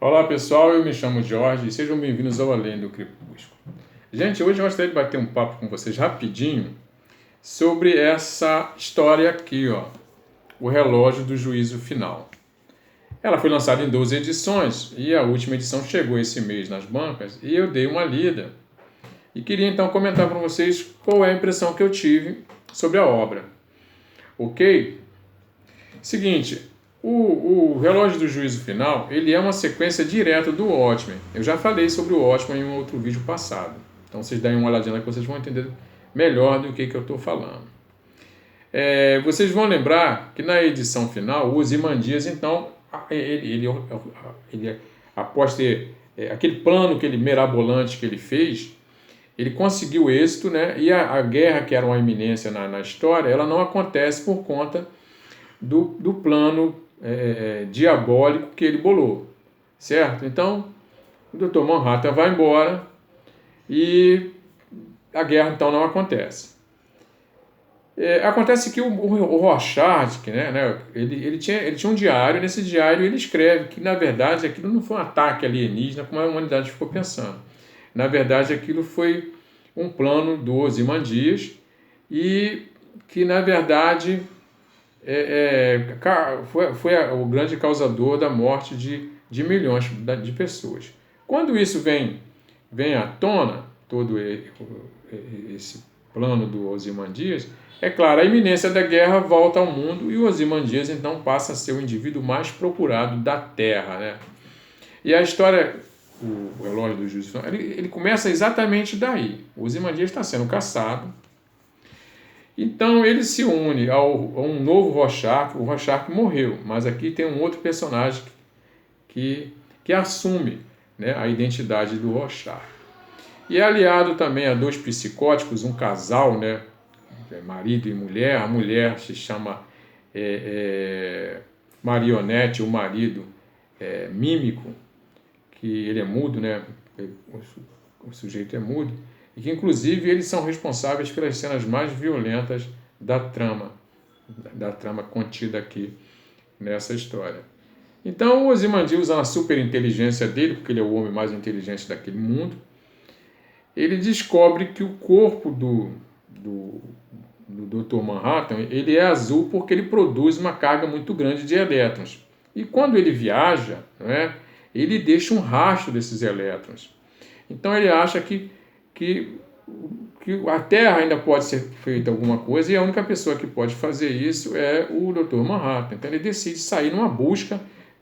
Olá pessoal, eu me chamo Jorge e sejam bem-vindos ao Além do Crepúsculo. Gente, hoje eu gostaria de bater um papo com vocês rapidinho sobre essa história aqui, ó, O Relógio do Juízo Final. Ela foi lançada em 12 edições e a última edição chegou esse mês nas bancas e eu dei uma lida. E queria então comentar para vocês qual é a impressão que eu tive sobre a obra. Ok? Seguinte, o Relógio do Juízo Final, ele é uma sequência direta do Watchmen. Eu já falei sobre o Watchmen em um outro vídeo passado. Então vocês deem uma olhadinha lá que vocês vão entender melhor do que eu estou falando. Vocês vão lembrar que na edição final, o Ozymandias, então, ele após ter aquele plano mirabolante que ele fez, ele conseguiu êxito, né? E a guerra, que era uma iminência na história, ela não acontece por conta do plano diabólico que ele bolou, certo? Então, o Dr. Manhattan vai embora e a guerra então não acontece. Acontece que o Rorschach, ele tinha um diário, e nesse diário ele escreve que, na verdade, aquilo não foi um ataque alienígena, como a humanidade ficou pensando. Na verdade, aquilo foi um plano do Ozymandias e que, na verdade, foi o grande causador da morte de milhões de pessoas. Quando isso vem à tona, todo esse plano do Ozymandias, é claro, a iminência da guerra volta ao mundo e o Ozymandias então passa a ser o indivíduo mais procurado da Terra, né? E a história, o Relógio do Juízo Final, ele começa exatamente daí. O Ozymandias está sendo caçado. Então ele se une a um novo Rorschach. O Rorschach morreu, mas aqui tem um outro personagem que assume, né, a identidade do Rorschach. E é aliado também a dois psicóticos, um casal, né, marido e mulher. A mulher se chama Marionete, o marido Mímico, que ele é mudo, né, o sujeito é mudo. E que, inclusive, eles são responsáveis pelas cenas mais violentas da trama contida aqui nessa história. Então, o Ozymandias, usando a superinteligência dele, porque ele é o homem mais inteligente daquele mundo, ele descobre que o corpo do Dr. Manhattan, ele é azul porque ele produz uma carga muito grande de elétrons. E quando ele viaja, né, ele deixa um rastro desses elétrons. Então, ele acha que a Terra ainda pode ser feita alguma coisa e a única pessoa que pode fazer isso é o Dr. Manhattan. Então ele decide sair numa busca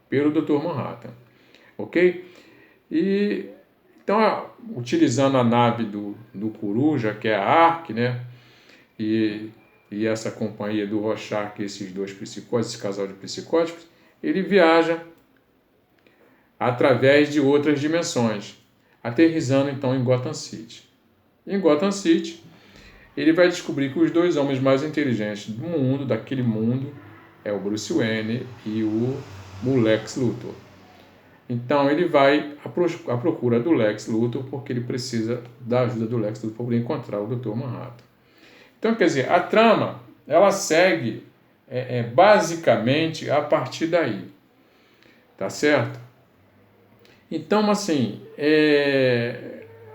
pelo Dr. Manhattan, ok? E então, utilizando a nave do Coruja, que é a Ark, né? E essa companhia do Rorschach, esses dois psicóticos, esse casal de psicóticos, ele viaja através de outras dimensões, aterrissando então em Gotham City. Em Gotham City, ele vai descobrir que os dois homens mais inteligentes do mundo, daquele mundo, é o Bruce Wayne e o Lex Luthor. Então ele vai à procura do Lex Luthor porque ele precisa da ajuda do Lex Luthor para poder encontrar o Dr. Manhattan. Então, quer dizer, a trama, ela segue basicamente a partir daí. Tá certo? Então, assim,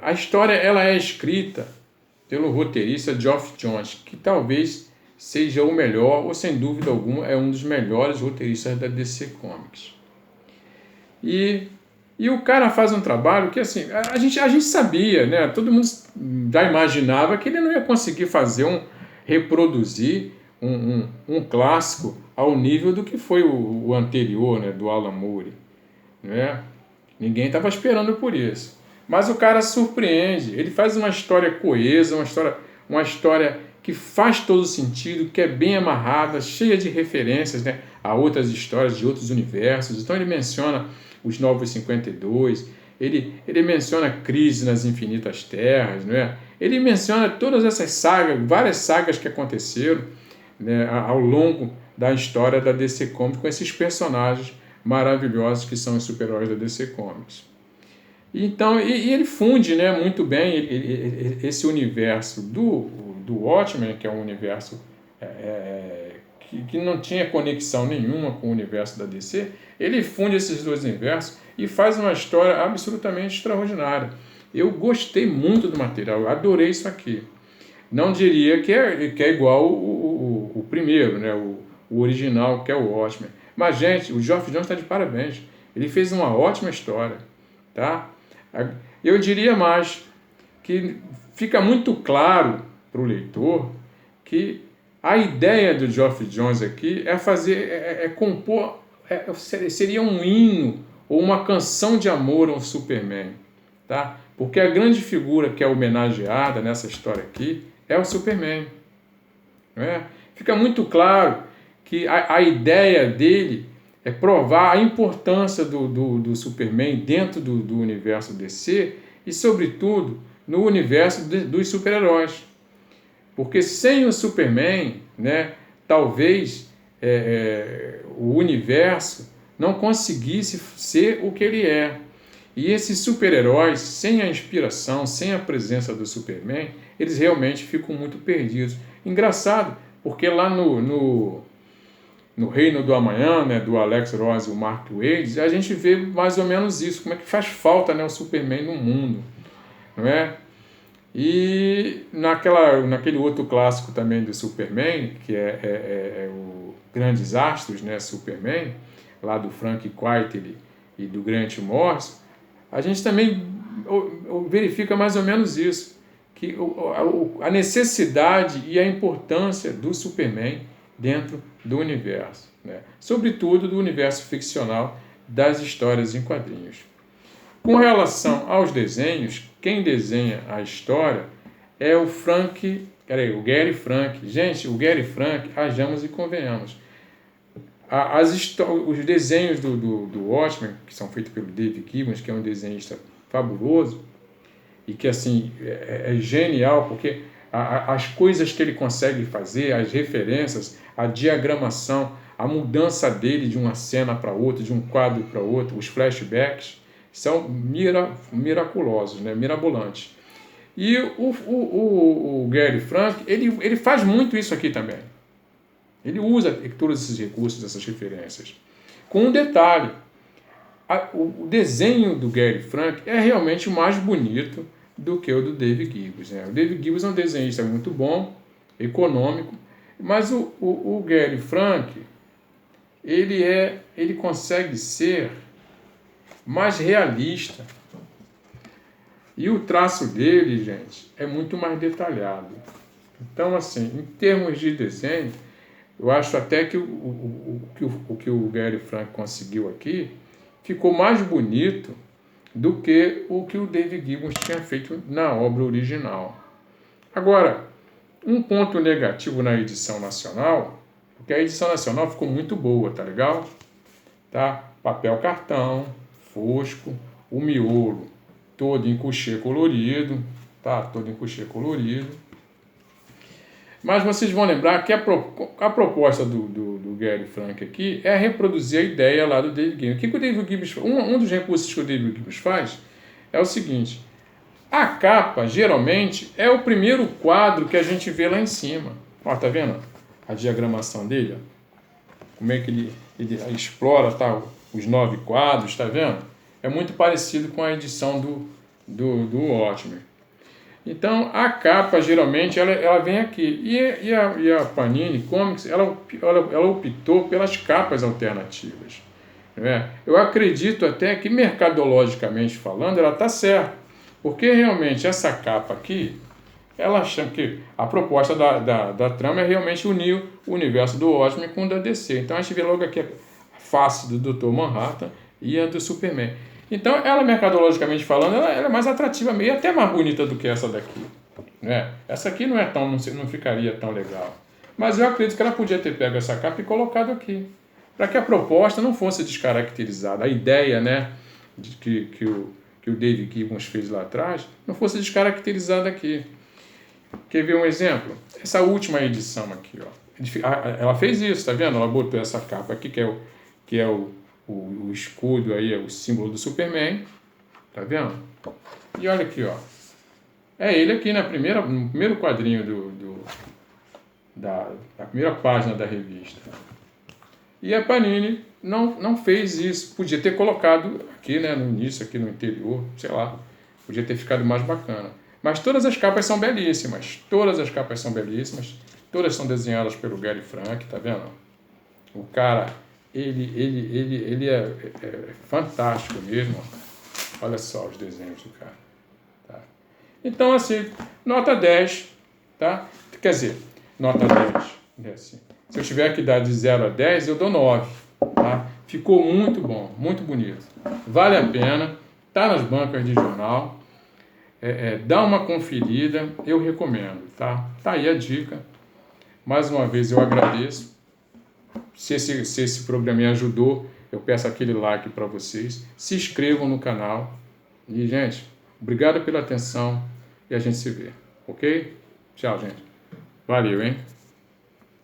a história ela é escrita pelo roteirista Geoff Johns, que talvez seja o melhor, ou sem dúvida alguma, é um dos melhores roteiristas da DC Comics. E o cara faz um trabalho que, assim, a gente sabia, né? Todo mundo já imaginava que ele não ia conseguir reproduzir um clássico ao nível do que foi o anterior, né? Do Alan Moore, né? Ninguém estava esperando por isso. Mas o cara surpreende, ele faz uma história coesa, uma história que faz todo sentido, que é bem amarrada, cheia de referências, né, a outras histórias de outros universos. Então ele menciona os Novos 52, ele menciona a Crise nas Infinitas Terras, né? Ele menciona todas essas sagas, várias sagas que aconteceram, né, ao longo da história da DC Comics, com esses personagens maravilhosos que são os super-heróis da DC Comics. Então, ele funde, né, muito bem esse universo do Watchmen, que é um universo que não tinha conexão nenhuma com o universo da DC, ele funde esses dois universos e faz uma história absolutamente extraordinária. Eu gostei muito do material, eu adorei isso aqui. Não diria que é igual o primeiro, né? O original, que é o Watchmen. Mas, gente, o Geoff Johns está de parabéns. Ele fez uma ótima história. Tá? Eu diria mais que fica muito claro para o leitor que a ideia do Geoff Johns aqui é compor, seria um hino ou uma canção de amor ao Superman, tá? Porque a grande figura que é homenageada nessa história aqui é o Superman, não é? Fica muito claro que a ideia dele é provar a importância do Superman dentro do universo DC e, sobretudo, no universo dos super-heróis. Porque sem o Superman, né, talvez o universo não conseguisse ser o que ele é. E esses super-heróis, sem a inspiração, sem a presença do Superman, eles realmente ficam muito perdidos. Engraçado, porque lá no Reino do Amanhã, né, do Alex Ross e o Mark Waid, a gente vê mais ou menos isso, como é que faz falta, né, o Superman no mundo, não é? E naquele outro clássico também do Superman, que é o Grandes Astros, né, Superman, lá do Frank Quitely e do Grant Morrison, a gente também verifica mais ou menos isso, que a necessidade e a importância do Superman dentro do universo, né? Sobretudo do universo ficcional das histórias em quadrinhos. Com relação aos desenhos, quem desenha a história é o Gary Frank. Gente, o Gary Frank, hajamos e convenhamos. Os desenhos do Watchmen, que são feitos pelo Dave Gibbons, que é um desenhista fabuloso, e que assim é genial, porque as coisas que ele consegue fazer, as referências, a diagramação, a mudança dele de uma cena para outra, de um quadro para outro, os flashbacks, são miraculosos, né? Mirabolantes. E o Gary Frank, ele faz muito isso aqui também. Ele usa todos esses recursos, essas referências. Com um detalhe, o desenho do Gary Frank é realmente mais bonito do que o do Dave Gibbons, né? O Dave Gibbons é um desenhista muito bom, econômico, mas o Gary Frank, ele consegue ser mais realista. E o traço dele, gente, é muito mais detalhado. Então, assim, em termos de desenho, eu acho até que o que o Gary Frank conseguiu aqui ficou mais bonito do que o Dave Gibbons tinha feito na obra original. Agora, um ponto negativo na edição nacional, porque a edição nacional ficou muito boa, tá legal? Tá? Papel cartão, fosco, o miolo todo em couchê colorido, tá? Todo em couchê colorido. Mas vocês vão lembrar que a proposta do Gary Frank aqui é reproduzir a ideia lá do Dave Gibbons. O que o Dave Gibbons faz? Um dos recursos que o Dave Gibbons faz é o seguinte: a capa, geralmente, é o primeiro quadro que a gente vê lá em cima. Ó, tá vendo a diagramação dele? Ó? Como é que ele explora, tá, os 9 quadros, tá vendo? É muito parecido com a edição do Watchmen. Então, a capa, geralmente, ela vem aqui. E a Panini Comics, ela optou pelas capas alternativas. Não é? Eu acredito até que, mercadologicamente falando, ela está certa. Porque, realmente, essa capa aqui, ela chama que a proposta da trama é realmente unir o universo do Watchmen com o da DC. Então, a gente vê logo aqui a face do Dr. Manhattan e a do Superman. Então, ela, mercadologicamente falando, ela é mais atrativa, meio até mais bonita do que essa daqui. Né? Essa aqui não ficaria tão legal. Mas eu acredito que ela podia ter pego essa capa e colocado aqui. Para que a proposta não fosse descaracterizada. A ideia, né, de que o Dave Gibbons fez lá atrás não fosse descaracterizada aqui. Quer ver um exemplo? Essa última edição aqui, ó. Ela fez isso, tá vendo? Ela botou essa capa aqui, que é o escudo aí, é o símbolo do Superman, tá vendo? E olha aqui, ó. É ele aqui no primeiro quadrinho da primeira página da revista. E a Panini não fez isso. Podia ter colocado aqui, né, no início, aqui no interior, sei lá. Podia ter ficado mais bacana. Mas todas as capas são belíssimas. Todas as capas são belíssimas. Todas são desenhadas pelo Gary Frank, tá vendo? O cara, ele é fantástico mesmo. Olha só os desenhos do cara. Tá? Então, assim, nota 10, tá? Quer dizer, nota 10, né, assim. Se eu tiver que dar de 0 a 10, eu dou 9, tá? Ficou muito bom, muito bonito. Vale a pena, tá nas bancas de jornal. Dá uma conferida, eu recomendo, tá? Tá aí a dica. Mais uma vez eu agradeço. Se esse programinha ajudou, eu peço aquele like para vocês. Se inscrevam no canal. E, gente, obrigado pela atenção e a gente se vê, ok? Tchau, gente. Valeu, hein?